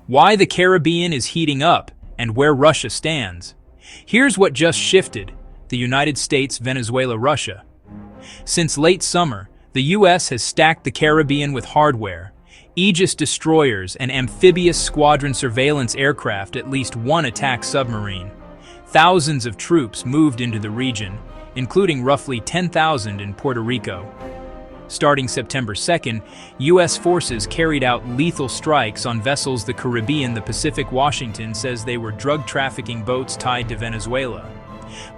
Why the Caribbean is heating up and where Russia stands. Here's what just shifted: the United States, Venezuela, Russia. Since late summer, the U.S. has stacked the Caribbean with hardware: Aegis destroyers and amphibious squadron surveillance aircraft, at least one attack submarine. Thousands of troops moved into the region, including roughly 10,000 in Puerto Rico. Starting September 2nd, U.S. forces carried out lethal strikes on vessels the Caribbean. The Pacific Washington says they were drug trafficking boats tied to Venezuela.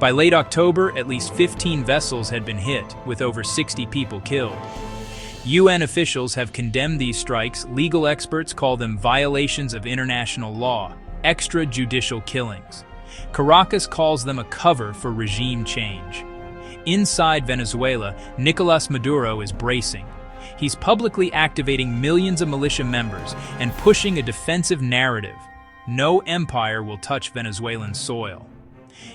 By late October, at least 15 vessels had been hit, with over 60 people killed. UN officials have condemned these strikes. Legal experts call them violations of international law, extrajudicial killings. Caracas calls them a cover for regime change. Inside Venezuela, Nicolás Maduro is bracing. He's publicly activating millions of militia members and pushing a defensive narrative: no empire will touch Venezuelan soil.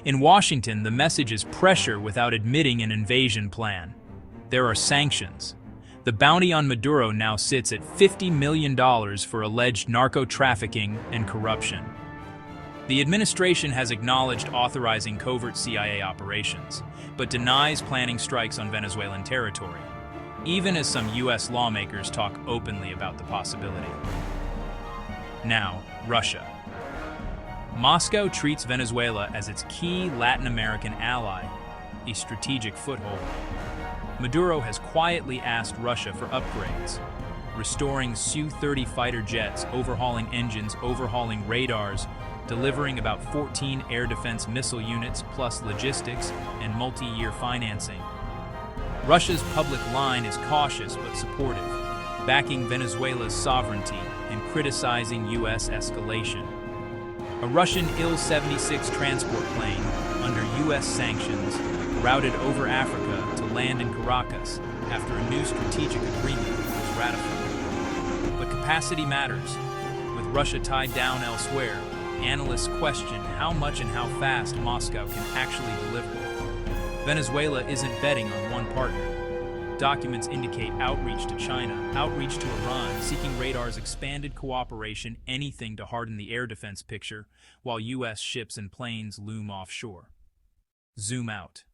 In Washington, the message is pressure without admitting an invasion plan. There are sanctions. The bounty on Maduro now sits at $50 million for alleged narco-trafficking and corruption. The administration has acknowledged authorizing covert CIA operations, but denies planning strikes on Venezuelan territory, even as some U.S. lawmakers talk openly about the possibility. Now, Russia. Moscow treats Venezuela as its key Latin American ally, a strategic foothold. Maduro has quietly asked Russia for upgrades, restoring Su-30 fighter jets, overhauling engines, overhauling radars, delivering about 14 air defense missile units, plus logistics and multi-year financing. Russia's public line is cautious but supportive, backing Venezuela's sovereignty and criticizing U.S. escalation. A Russian Il-76 transport plane, under U.S. sanctions, routed over Africa to land in Caracas after a new strategic agreement was ratified. But capacity matters. With Russia tied down elsewhere, analysts question how much and how fast Moscow can actually deliver. Venezuela isn't betting on one partner. Documents indicate outreach to China, outreach to Iran, seeking radar's expanded cooperation, anything to harden the air defense picture, while U.S. ships and planes loom offshore. Zoom out.